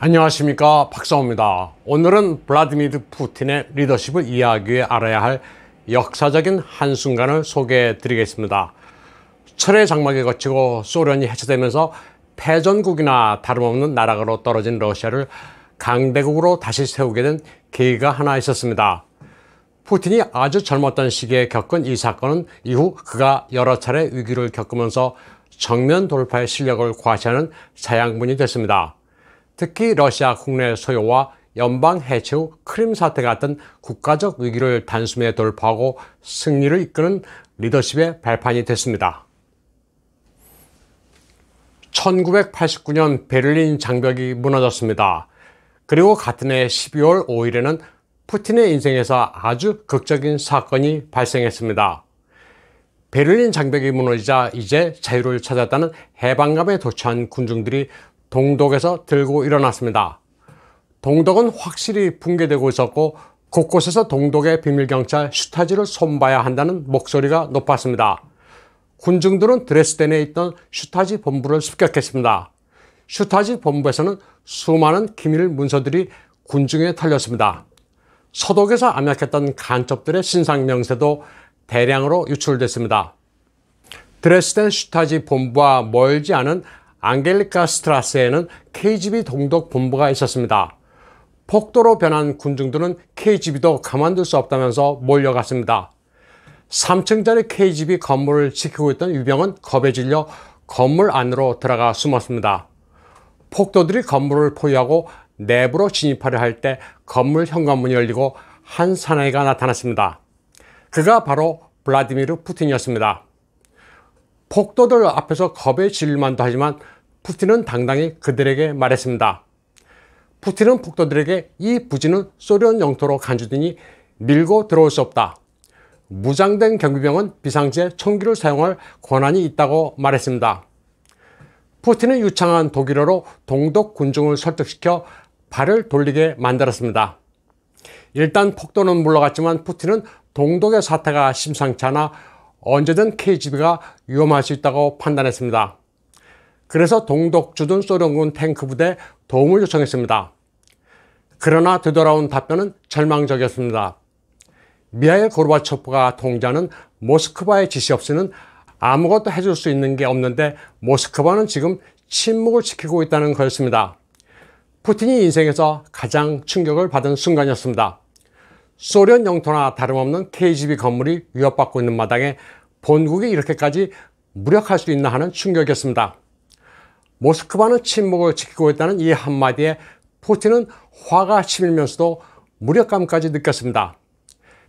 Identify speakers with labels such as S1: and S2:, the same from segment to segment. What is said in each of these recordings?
S1: 안녕하십니까, 박사호입니다. 오늘은 블라디미르 푸틴의 리더십을 이해하기 위해 알아야 할 역사적인 한순간을 소개해 드리겠습니다. 철의 장막에 거치고 소련이 해체되면서 패전국이나 다름없는 나라로 떨어진 러시아를 강대국으로 다시 세우게 된 계기가 하나 있었습니다. 푸틴이 아주 젊었던 시기에 겪은 이 사건은 이후 그가 여러 차례 위기를 겪으면서 정면 돌파의 실력을 과시하는 자양분이 됐습니다. 특히 러시아 국내 소요와 연방 해체 후 크림 사태 같은 국가적 위기를 단숨에 돌파하고 승리를 이끄는 리더십의 발판이 됐습니다. 1989년 베를린 장벽이 무너졌습니다. 그리고 같은 해 12월 5일에는 푸틴의 인생에서 아주 극적인 사건이 발생했습니다. 베를린 장벽이 무너지자 이제 자유를 찾았다는 해방감에 도취한 군중들이 동독에서 들고 일어났습니다. 동독은 확실히 붕괴되고 있었고 곳곳에서 동독의 비밀경찰 슈타지를 손봐야 한다는 목소리가 높았습니다. 군중들은 드레스덴에 있던 슈타지 본부를 습격했습니다. 슈타지 본부에서는 수많은 기밀 문서들이 군중에 털렸습니다. 서독에서 암약했던 간첩들의 신상 명세도 대량으로 유출됐습니다. 드레스덴 슈타지 본부와 멀지 않은 앙겔리카 스트라스에는 KGB 동독 본부가 있었습니다. 폭도로 변한 군중들은 KGB도 가만둘 수 없다면서 몰려갔습니다. 3층짜리 KGB 건물을 지키고 있던 유병은 겁에 질려 건물 안으로 들어가 숨었습니다. 폭도들이 건물을 포위하고 내부로 진입하려 할 때 건물 현관문이 열리고 한 사나이가 나타났습니다. 그가 바로 블라디미르 푸틴이었습니다. 폭도들 앞에서 겁에 질만도 하지만 푸틴은 당당히 그들에게 말했습니다. 푸틴은 폭도들에게 이 부지는 소련 영토로 간주되니 밀고 들어올 수 없다. 무장된 경비병은 비상시에 총기를 사용할 권한이 있다고 말했습니다. 푸틴은 유창한 독일어로 동독 군중을 설득시켜 발을 돌리게 만들었습니다. 일단 폭도는 물러갔지만 푸틴은 동독의 사태가 심상치 않아 언제든 KGB가 위험할 수 있다고 판단했습니다. 그래서 동독 주둔 소련군 탱크 부대에 도움을 요청했습니다. 그러나 되돌아온 답변은 절망적이었습니다. 미하일 고르바초프가 통제하는 모스크바의 지시 없이는 아무것도 해줄 수 있는 게 없는데 모스크바는 지금 침묵을 지키고 있다는 거였습니다. 푸틴이 인생에서 가장 충격을 받은 순간이었습니다. 소련 영토나 다름없는 KGB 건물이 위협받고 있는 마당에 본국이 이렇게까지 무력할 수 있나 하는 충격이었습니다. 모스크바는 침묵을 지키고 있다는 이 한마디에 푸틴은 화가 치밀면서도 무력감까지 느꼈습니다.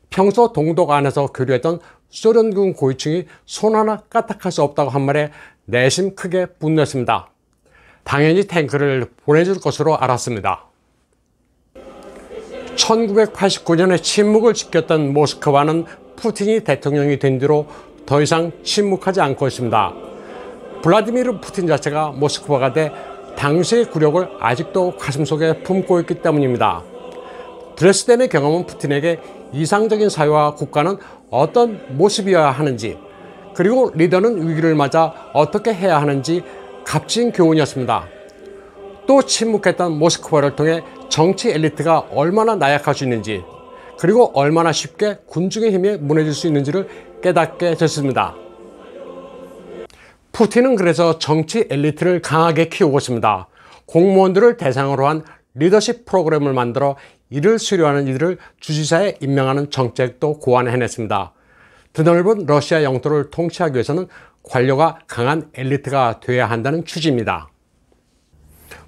S1: 평소 동독 안에서 교류했던 소련군 고위층이 손 하나 까딱할 수 없다고 한 말에 내심 크게 분노했습니다. 당연히 탱크를 보내줄 것으로 알았습니다. 1989년에 침묵을 지켰던 모스크바는 푸틴이 대통령이 된 뒤로 더 이상 침묵하지 않고 있습니다. 블라디미르 푸틴 자체가 모스크바가 돼 당시의 굴욕을 아직도 가슴속에 품고 있기 때문입니다. 드레스덴의 경험은 푸틴에게 이상적인 사회와 국가는 어떤 모습이어야 하는지, 그리고 리더는 위기를 맞아 어떻게 해야 하는지 값진 교훈이었습니다. 또 침묵했던 모스크바를 통해 정치 엘리트가 얼마나 나약할 수 있는지, 그리고 얼마나 쉽게 군중의 힘에 무너질 수 있는지를 깨닫게 됐습니다. 푸틴은 그래서 정치 엘리트를 강하게 키우고 있습니다. 공무원들을 대상으로 한 리더십 프로그램을 만들어 이를 수료하는 이들을 주지사에 임명하는 정책도 고안해냈습니다. 드넓은 러시아 영토를 통치하기 위해서는 관료가 강한 엘리트가 되어야 한다는 취지입니다.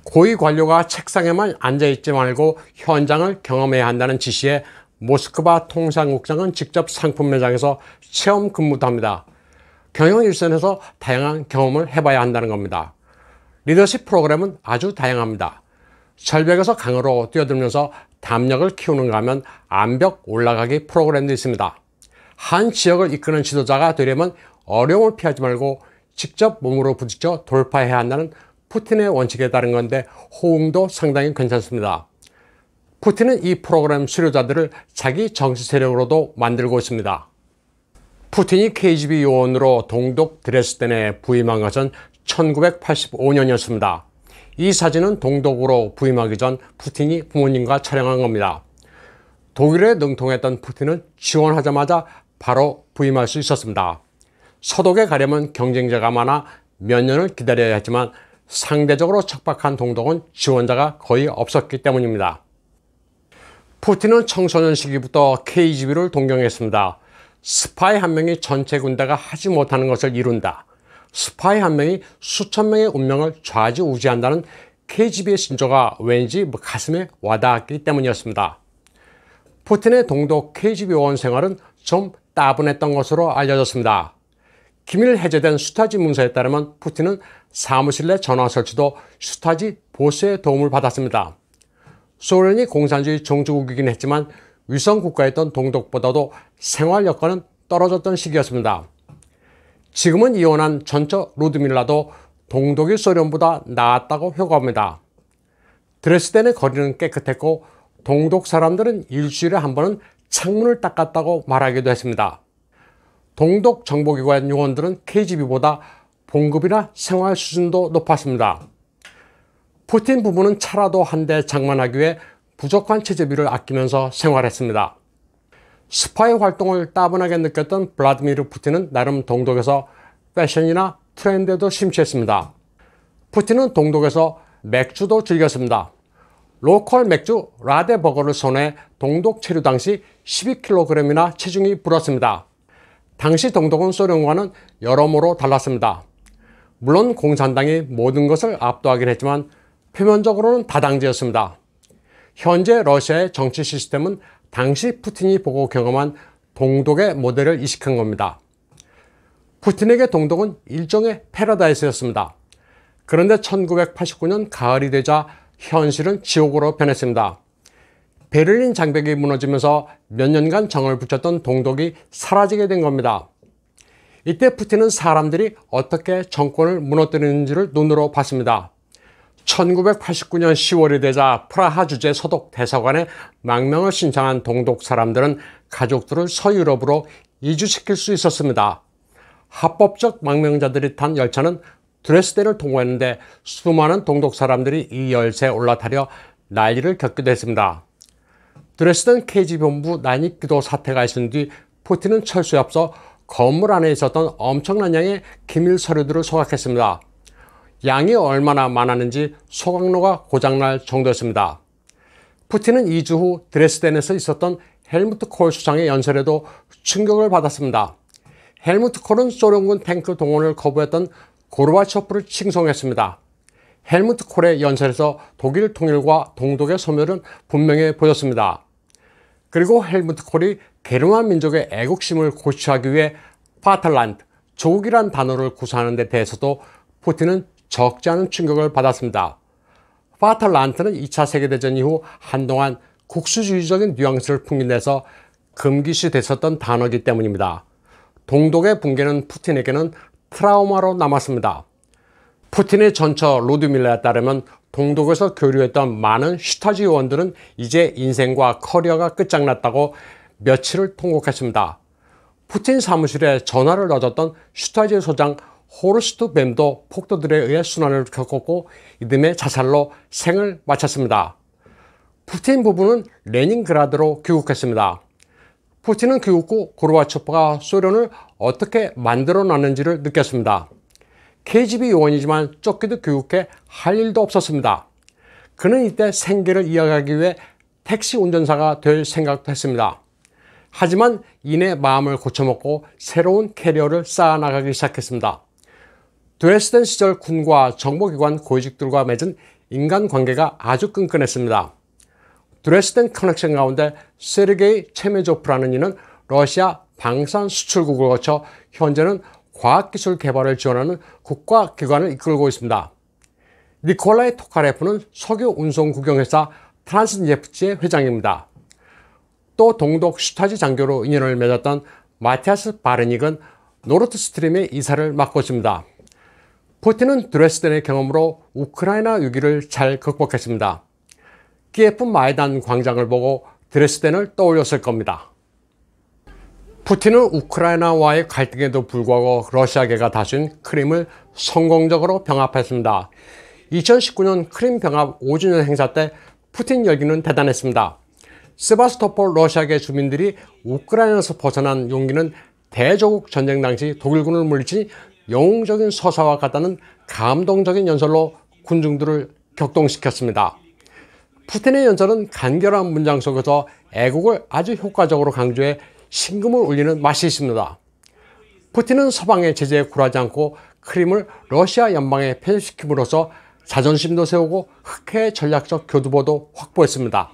S1: 고위 관료가 책상에만 앉아있지 말고 현장을 경험해야 한다는 지시에 모스크바 통상국장은 직접 상품 매장에서 체험 근무도 합니다. 경영 일선에서 다양한 경험을 해봐야 한다는 겁니다. 리더십 프로그램은 아주 다양합니다. 절벽에서 강으로 뛰어들면서 담력을 키우는가 하면 암벽 올라가기 프로그램도 있습니다. 한 지역을 이끄는 지도자가 되려면 어려움을 피하지 말고 직접 몸으로 부딪혀 돌파해야 한다는 푸틴의 원칙에 따른 건데 호응도 상당히 괜찮습니다. 푸틴은 이 프로그램 수료자들을 자기 정치 세력으로도 만들고 있습니다. 푸틴이 KGB 요원으로 동독 드레스덴에 부임한 것은 1985년이었습니다. 이 사진은 동독으로 부임하기 전 푸틴이 부모님과 촬영한 겁니다. 독일에 능통했던 푸틴은 지원하자마자 바로 부임할 수 있었습니다. 서독에 가려면 경쟁자가 많아 몇 년을 기다려야 했지만 상대적으로 척박한 동독은 지원자가 거의 없었기 때문입니다. 푸틴은 청소년 시기부터 KGB를 동경했습니다. 스파이 한 명이 전체 군대가 하지 못하는 것을 이룬다. 스파이 한 명이 수천 명의 운명을 좌지우지한다는 KGB의 신조가 왠지 가슴에 와닿았기 때문이었습니다. 푸틴의 동독 KGB 요원 생활은 좀 따분했던 것으로 알려졌습니다. 기밀 해제된 슈타지 문서에 따르면 푸틴은 사무실 내 전화 설치도 슈타지 보스의 도움을 받았습니다. 소련이 공산주의 종주국이긴 했지만 위성 국가였던 동독보다도 생활 여건은 떨어졌던 시기였습니다. 지금은 이혼한 전처 루드밀라도 동독이 소련보다 나았다고 효과합니다. 드레스덴의 거리는 깨끗했고 동독 사람들은 일주일에 한 번은 창문을 닦았다고 말하기도 했습니다. 동독 정보기관 요원들은 KGB보다 봉급이나 생활 수준도 높았습니다. 푸틴 부부는 차라도 한 대 장만하기 위해 부족한 체재비를 아끼면서 생활했습니다. 스파이 활동을 따분하게 느꼈던 블라디미르 푸틴은 나름 동독에서 패션이나 트렌드에도 심취했습니다. 푸틴은 동독에서 맥주도 즐겼습니다. 로컬 맥주 라데버거를 선호해 동독 체류 당시 12kg이나 체중이 불었습니다. 당시 동독은 소련과는 여러모로 달랐습니다. 물론 공산당이 모든 것을 압도하긴 했지만 표면적으로는 다당제였습니다. 현재 러시아의 정치 시스템은 당시 푸틴이 보고 경험한 동독의 모델을 이식한 겁니다. 푸틴에게 동독은 일종의 패러다이스였습니다. 그런데 1989년 가을이 되자 현실은 지옥으로 변했습니다. 베를린 장벽이 무너지면서 몇 년간 정을 붙였던 동독이 사라지게 된 겁니다. 이때 푸틴은 사람들이 어떻게 정권을 무너뜨리는지를 눈으로 봤습니다. 1989년 10월이 되자 프라하 주재 서독 대사관에 망명을 신청한 동독 사람들은 가족들을 서유럽으로 이주시킬 수 있었습니다. 합법적 망명자들이 탄 열차는 드레스덴을 통과했는데 수많은 동독 사람들이 이 열차에 올라타려 난리를 겪기도 했습니다. 드레스덴 KGB 본부 난입기도 사태가 있은 뒤 푸틴은 철수에 앞서 건물 안에 있었던 엄청난 양의 기밀 서류들을 소각했습니다. 양이 얼마나 많았는지 소각로가 고장날 정도였습니다. 푸틴은 2주 후 드레스덴에서 있었던 헬무트 콜 수상의 연설에도 충격을 받았습니다. 헬무트 콜은 소련군 탱크 동원을 거부했던 고르바초프를 칭송했습니다. 헬무트 콜의 연설에서 독일 통일과 동독의 소멸은 분명해 보였습니다. 그리고 헬무트 콜이 게르만 민족의 애국심을 고취하기 위해 파탈란드, 조국이란 단어를 구사하는 데 대해서도 푸틴은 적지 않은 충격을 받았습니다. 파탈란트는 2차 세계대전 이후 한동안 국수주의적인 뉘앙스를 풍기내서 금기시 됐었던 단어이기 때문입니다. 동독의 붕괴는 푸틴에게는 트라우마로 남았습니다. 푸틴의 전처 루드밀라에 따르면 동독에서 교류했던 많은 슈타지 요원들은 이제 인생과 커리어가 끝장났다고 며칠을 통곡했습니다. 푸틴 사무실에 전화를 넣어줬던 슈타지 소장 호르스트 뱀도 폭도들에 의해 순환을 겪었고 이듬해 자살로 생을 마쳤습니다. 푸틴 부부는 레닌그라드로 귀국했습니다. 푸틴은 귀국 후 고르바초프가 소련을 어떻게 만들어놨는지를 느꼈습니다. KGB 요원이지만 쫓기도 귀국해 할 일도 없었습니다. 그는 이때 생계를 이어가기 위해 택시 운전사가 될 생각도 했습니다. 하지만 이내 마음을 고쳐먹고 새로운 캐리어를 쌓아나가기 시작했습니다. 드레스덴 시절 군과 정보기관 고위직들과 맺은 인간관계가 아주 끈끈했습니다. 드레스덴 커넥션 가운데 세르게이 체메조프라는 이는 러시아 방산 수출국을 거쳐 현재는 과학기술 개발을 지원하는 국가기관을 이끌고 있습니다. 니콜라이 토카레프는 석유 운송 국영회사 트란스니프트의 회장입니다. 또 동독 슈타지 장교로 인연을 맺었던 마티아스 바르닉은 노르트스트림의 이사를 맡고 있습니다. 푸틴은 드레스덴의 경험으로 우크라이나 위기를 잘 극복했습니다. 키예프 마이단 광장을 보고 드레스덴을 떠올렸을 겁니다. 푸틴은 우크라이나와의 갈등에도 불구하고 러시아계가 다스린 크림을 성공적으로 병합했습니다. 2019년 크림 병합 5주년 행사 때 푸틴 열기는 대단했습니다. 세바스토폴 러시아계 주민들이 우크라이나에서 벗어난 용기는 대조국 전쟁 당시 독일군을 물리친 영웅적인 서사와 같다는 감동적인 연설로 군중들을 격동시켰습니다. 푸틴의 연설은 간결한 문장 속에서 애국을 아주 효과적으로 강조해 심금을 울리는 맛이 있습니다. 푸틴은 서방의 제재에 굴하지 않고 크림을 러시아 연방에 편입시킴으로써 자존심도 세우고 흑해의 전략적 교두보도 확보했습니다.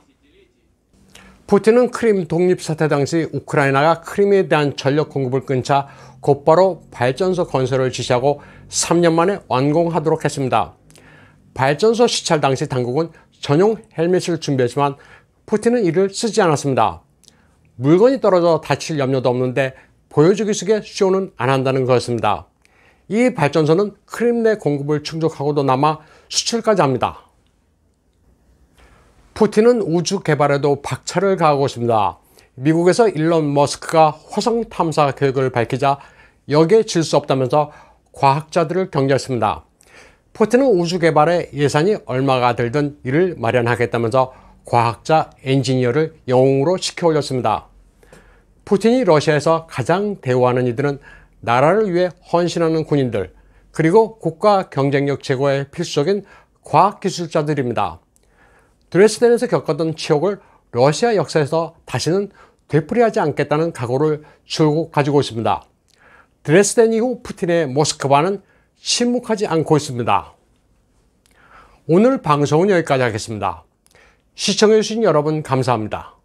S1: 푸틴은 크림 독립 사태 당시 우크라이나가 크림에 대한 전력 공급을 끊자 곧바로 발전소 건설을 지시하고 3년 만에 완공하도록 했습니다. 발전소 시찰 당시 당국은 전용 헬멧을 준비했지만 푸틴은 이를 쓰지 않았습니다. 물건이 떨어져 다칠 염려도 없는데 보여주기 식의 쇼는 안 한다는 것입니다. 이 발전소는 크림 내 공급을 충족하고도 남아 수출까지 합니다. 푸틴은 우주 개발에도 박차를 가하고 있습니다. 미국에서 일론 머스크가 화성 탐사 계획을 밝히자 여기에 질 수 없다면서 과학자들을 격려했습니다. 푸틴은 우주 개발에 예산이 얼마가 들든 이를 마련하겠다면서 과학자, 엔지니어를 영웅으로 시켜 올렸습니다. 푸틴이 러시아에서 가장 대우하는 이들은 나라를 위해 헌신하는 군인들, 그리고 국가 경쟁력 제고에 필수적인 과학기술자들입니다. 드레스덴에서 겪었던 치욕을 러시아 역사에서 다시는 되풀이하지 않겠다는 각오를 줄곧 가지고 있습니다. 드레스덴 이후 푸틴의 모스크바는 침묵하지 않고 있습니다. 오늘 방송은 여기까지 하겠습니다. 시청해주신 여러분 감사합니다.